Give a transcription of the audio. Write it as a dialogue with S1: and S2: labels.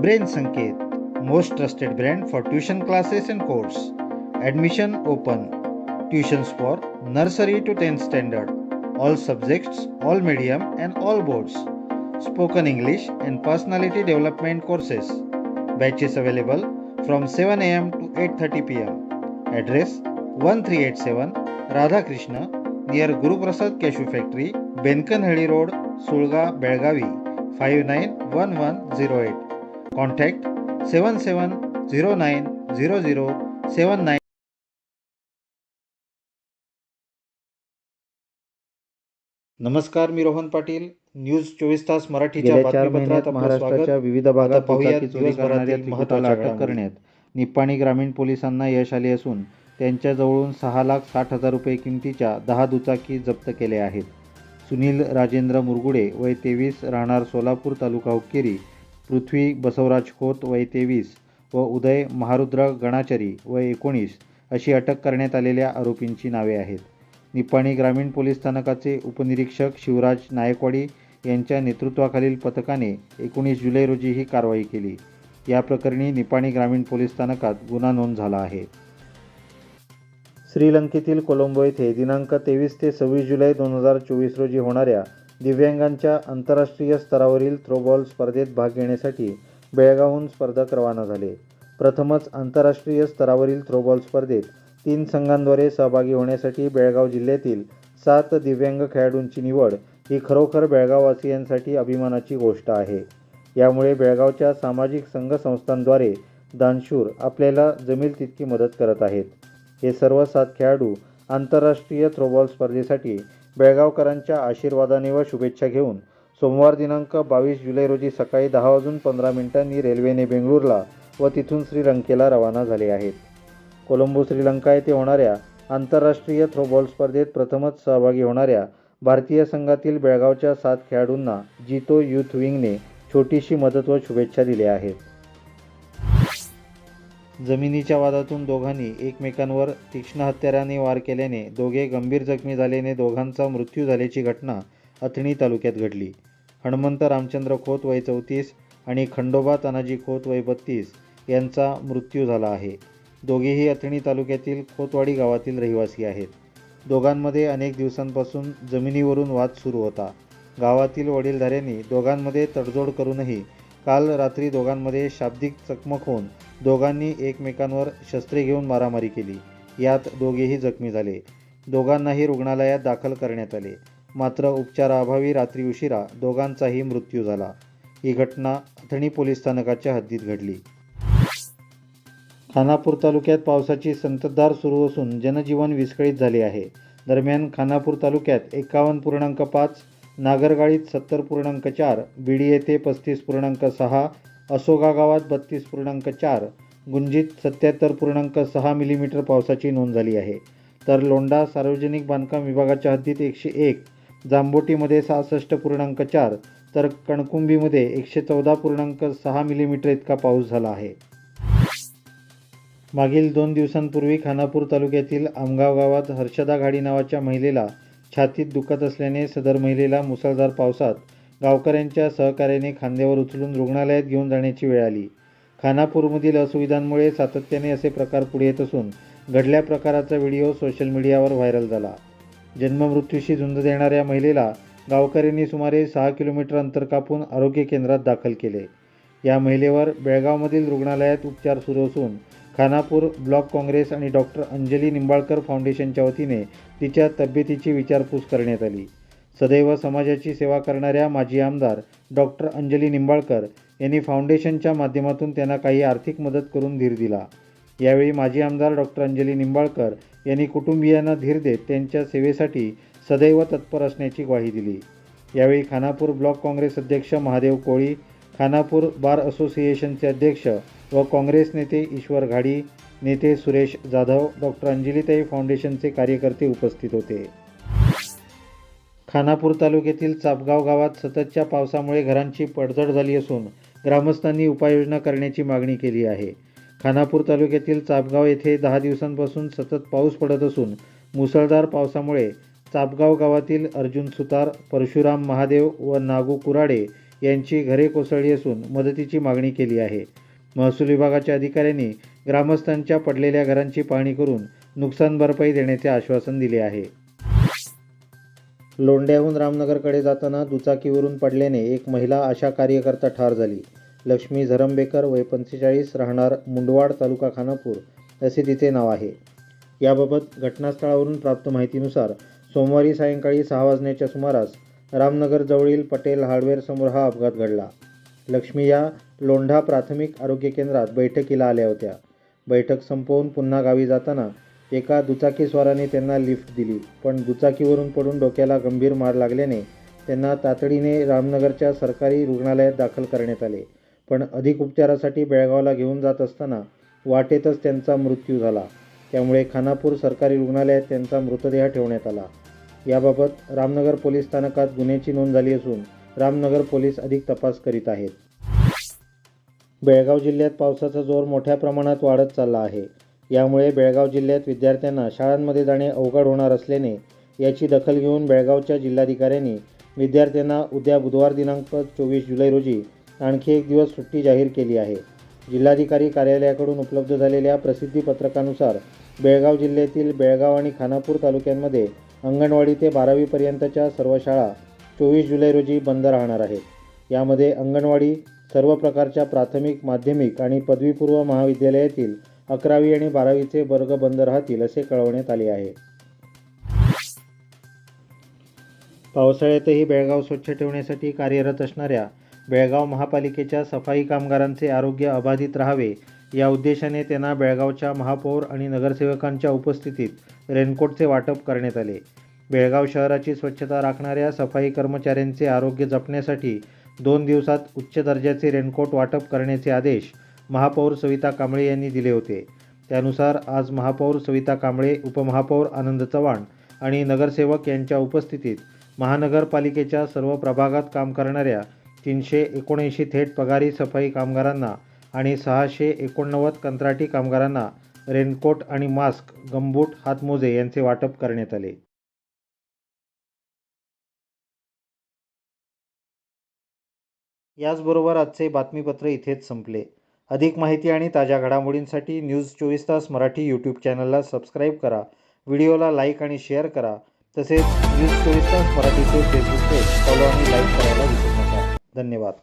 S1: Brain Sanket, most trusted brand for tuition classes and course. Admission open. Tuitions for nursery to 10th standard. All subjects, all medium and all boards. Spoken English and personality development courses. Batches available from 7 am to 8:30 pm. Address 1387 Radha Krishna near Guru Prasad Cashew Factory, Benkanhಳ್ಳಿ Road, Sulga, Belgavi 591108. Contact 77090079. नमस्कार, मी Rohan Patil. News 24 तास मराठीच्या बातमीपत्रात आपलं स्वागत.
S2: विविध भागात
S1: पाहूयात
S2: चोरी करणाऱ्या
S1: महत्त्वाच्या
S2: अटक करण्यात निप्पाणी ग्रामीण पोलिसांना यश आले असून त्यांच्याजवळून 6,60,000 रुपये किमतीच्या 10 दुचाकी जप्त केल्या आहेत. सुनील राजेंद्र मुरगुडे वय 23 राहणार सोलापूर तालुका हुक्केरी, पृथ्वी बसवराज खोत वय 23 व उदय महारुद्र गणाचरी वय 19 अशी अटक करण्यात आलेल्या आरोपींची नावे आहेत. निप्पाणी ग्रामीण पोलीस स्थानकाचे उपनिरीक्षक शिवराज नायकवाडी यांच्या नेतृत्वाखालील पथकाने 19 जुलै रोजी ही कारवाई केली. या प्रकरणी निप्पाणी ग्रामीण पोलीस स्थानकात गुन्हा नोंद झाला आहे. श्रीलंकेतील कोलंबो येथे दिनांक 23 ते 26 जुलै 2024 रोजी होणाऱ्या दिव्यांगांच्या आंतरराष्ट्रीय स्तरावरील थ्रोबॉल स्पर्धेत भाग घेण्यासाठी बेळगावहून स्पर्धक रवाना झाले. प्रथमच आंतरराष्ट्रीय स्तरावरील थ्रोबॉल स्पर्धेत 3 संघांद्वारे सहभागी होण्यासाठी बेळगाव जिल्ह्यातील 7 दिव्यांग खेळाडूंची निवड ही खरोखर बेळगाववासियांसाठी अभिमानाची गोष्ट आहे. यामुळे बेळगावच्या सामाजिक संघ संस्थांद्वारे दानशूर आपल्याला जमेल तितकी मदत करत आहेत. हे सर्व 7 खेळाडू आंतरराष्ट्रीय थ्रोबॉल स्पर्धेसाठी बेळगावकरांच्या आशीर्वादाने व शुभेच्छा घेऊन सोमवार दिनांक 22 जुलै रोजी सकाळी 10:15 रेल्वेने बेंगळूरला व तिथून श्रीलंकेला रवाना झाले आहेत. कोलंबो श्रीलंका येथे होणाऱ्या आंतरराष्ट्रीय थ्रोबॉल स्पर्धेत प्रथमच सहभागी होणाऱ्या भारतीय संघातील बेळगावच्या 7 खेळाडूंना जितो यूथ विंगने छोटीशी मदत व शुभेच्छा दिल्या आहेत. जमिनीच्या वादातून दोघांनी एकमेकांवर तीक्ष्ण हत्याराने वार केल्याने दोघे गंभीर जखमी झाल्याने दोघांचा मृत्यू झाल्याची घटना अथणी तालुक्यात घडली. हनुमंत रामचंद्र खोत वय 34 आणि खंडोबा तानाजी खोत वय 32 यांचा मृत्यू झाला आहे. दोघेही अथणी तालुक्यातील खोतवाडी गावातील रहिवासी आहेत. दोघांमध्ये अनेक दिवसांपासून जमिनीवरून वाद सुरू होता. गावातील वडीलधाऱ्यांनी दोघांमध्ये तडजोड करूनही काल रात्री दोघांमध्ये शाब्दिक चकमक होऊन दोघांनी एकमेकांवर शस्त्रे घेऊन मारामारी केली. यात दोघेही जखमी झाले. दोघांनाही रुग्णालयात दाखल करण्यात आले. मात्र उपचाराअभावी रात्री उशिरा दोघांचाही मृत्यू झाला. ही घटना अथणी पोलीस स्थानकाच्या हद्दीत घडली. खानापूर तालुक्यात पावसाची संततधार सुरू असून जनजीवन विस्कळीत झाले आहे. दरम्यान खानापूर तालुक्यात 51.5, नागरगाळीत 70.4, बिडी येथे 35.6, असोगा गावात 32.4, गुंजीत 77.6 मिलीमीटर पावसाची नोंद झाली आहे. तर लोंढा सार्वजनिक बांधकाम विभागाच्या हद्दीत 101, जांबोटीमध्ये 66.4 तर कणकुंबीमध्ये 114.6 मिलीमीटर इतका पाऊस झाला आहे. मागील 2 दिवसांपूर्वी खानापूर तालुक्यातील आमगाव गावात हर्षदा घाडी नावाच्या महिलेला छातीत दुखत असल्याने सदर महिलेला मुसळधार पावसात गावकऱ्यांच्या सहकार्याने खांद्यावर उचलून रुग्णालयात घेऊन जाण्याची वेळ आली. खानापूरमधील असुविधांमुळे सातत्याने असे प्रकार पुढे येत असून घडल्या प्रकाराचा व्हिडिओ सोशल मीडियावर व्हायरल झाला. जन्ममृत्यूशी झुंज देणाऱ्या महिलेला गावकऱ्यांनी सुमारे 6 किलोमीटर अंतर कापून आरोग्य केंद्रात दाखल केले. या महिलेवर बेळगावमधील रुग्णालयात उपचार सुरू असून खानापूर ब्लॉक काँग्रेस आणि डॉक्टर अंजली निंबाळकर फाउंडेशनच्या वतीने तिच्या तब्येतीची विचारपूस करण्यात आली. सदैव समाजाची सेवा करणाऱ्या माजी आमदार डॉक्टर अंजली निंबाळकर यांनी फाउंडेशनच्या माध्यमातून त्यांना काही आर्थिक मदत करून धीर दिला. यावेळी माजी आमदार डॉक्टर अंजली निंबाळकर यांनी कुटुंबियांना धीर देत त्यांच्या सेवेसाठी सदैव तत्पर असण्याची ग्वाही दिली. यावेळी खानापूर ब्लॉक काँग्रेस अध्यक्ष महादेव कोळी, खानापूर बार असोसिएशनचे अध्यक्ष व काँग्रेस नेते ईश्वर घाडी, नेते सुरेश जाधव, डॉक्टर अंजलीताई फाउंडेशनचे कार्यकर्ते उपस्थित होते. खानापूर तालुक्यातील चापगाव गावात सततच्या पावसामुळे घरांची पडझड झाली असून ग्रामस्थांनी उपाययोजना करण्याची मागणी केली आहे. खानापूर तालुक्यातील चापगाव येथे 10 दिवसांपासून सतत पाऊस पडत असून मुसळधार पावसामुळे चापगाव गावातील अर्जुन सुतार, परशुराम महादेव व नागू कुराडे यांची घरे कोसळली असून मदतीची मागणी केली आहे. महसूल विभागाच्या अधिकाऱ्यांनी ग्रामस्थांच्या पडलेल्या घरांची पाहणी करून नुकसान भरपाई देण्याचे आश्वासन दिले आहे. लोंढ्याहून रामनगरकडे जाताना दुचाकीवरून पडल्याने एक महिला आशा कार्यकर्ता ठार झाली. लक्ष्मी झरंबेकर वय 45 राहणार मुंडवाड तालुका खानापूर असे तिचे नाव आहे. याबाबत घटनास्थळावरून प्राप्त माहितीनुसार सोमवारी सायंकाळी 6 वाजण्याच्या सुमारास रामनगर जवळील पटेल हार्डवेअर समोर हा अपघात घडला. लक्ष्मी या लोंढा प्राथमिक आरोग्य केंद्रात बैठकीला आल्या होत्या. बैठक संपवून पुन्हा गावी जाताना एका दुचाकीस्वाराने त्यांना लिफ्ट दिली, पण दुचाकीवरून पडून डोक्याला गंभीर मार लागल्याने त्यांना तातडीने रामनगरच्या सरकारी रुग्णालयात दाखल करण्यात आले. पण अधिक उपचारासाठी बेळगावला घेऊन जात असताना वाटेतच त्यांचा मृत्यू झाला. त्यामुळे खानापूर सरकारी रुग्णालयात त्यांचा मृतदेह ठेवण्यात आला. याबाबत रामनगर पोलीस स्थानकात गुन्ह्याची नोंद झाली असून रामनगर पोलीस अधिक तपास करीत आहेत. बेळगाव जिल्ह्यात पावसाचा जोर मोठ्या प्रमाणात वाढत चालला आहे. यामुळे बेळगाव जिल्ह्यात विद्यार्थ्यांना शाळांमध्ये जाणे अवघड होणार असल्याने याची दखल घेऊन बेळगावच्या जिल्हाधिकाऱ्यांनी विद्यार्थ्यांना उद्या बुधवार दिनांक 24 जुलै रोजी आणखी एक दिवस सुट्टी जाहीर केली आहे. जिल्हाधिकारी कार्यालयाकडून उपलब्ध झालेल्या प्रसिद्धी पत्रकानुसार बेळगाव जिल्ह्यातील बेळगाव आणि खानापूर तालुक्यांमध्ये अंगणवाडी ते 12वी पर्यंतच्या सर्व शाळा 24 जुलै रोजी बंद राहणार आहेत. यामध्ये अंगणवाडी, सर्व प्रकारच्या प्राथमिक, माध्यमिक आणि पदवीपूर्व महाविद्यालयातील 11वी आणि 12वीचे वर्ग बंद राहतील असे कळवण्यात आले आहे. पावसाळ्यातही बेळगाव स्वच्छ ठेवण्यासाठी कार्यरत असणाऱ्या बेळगाव महापालिकेच्या सफाई कामगारांचे आरोग्य अबाधित राहावे या उद्देशाने त्यांना बेळगावच्या महापौर आणि नगरसेवकांच्या उपस्थितीत रेनकोटचे वाटप करण्यात आले. बेळगाव शहराची स्वच्छता राखणाऱ्या सफाई कर्मचाऱ्यांचे आरोग्य जपण्यासाठी 2 दिवसात उच्च दर्जाचे रेनकोट वाटप करण्याचे आदेश महापौर सविता कांबळे यांनी दिले होते. त्यानुसार आज महापौर सविता कांबळे, उपमहापौर आनंद चव्हाण आणि नगरसेवक यांच्या उपस्थितीत महानगरपालिकेच्या सर्व प्रभागात काम करणाऱ्या 379 थेट पगारी सफाई कामगारांना आणि 689 कंत्राटी कामगारांना रेनकोट आणि मास्क, गमबूट, हातमोजे यांचे वाटप करण्यात आले. याचबरोबर आजचे बातमीपत्र इथेच संपले. अधिक माहिती आणि ताज्या घडामोडींसाठी न्यूज 24 तास मराठी यूट्यूब चॅनलला सबस्क्राईब करा. व्हिडिओला लाईक आणि शेअर करा. तसेच न्यूज 24 तास मराठीचे फेसबुक पेज फॉलो आणि लाईक करायला विसरू नका. धन्यवाद.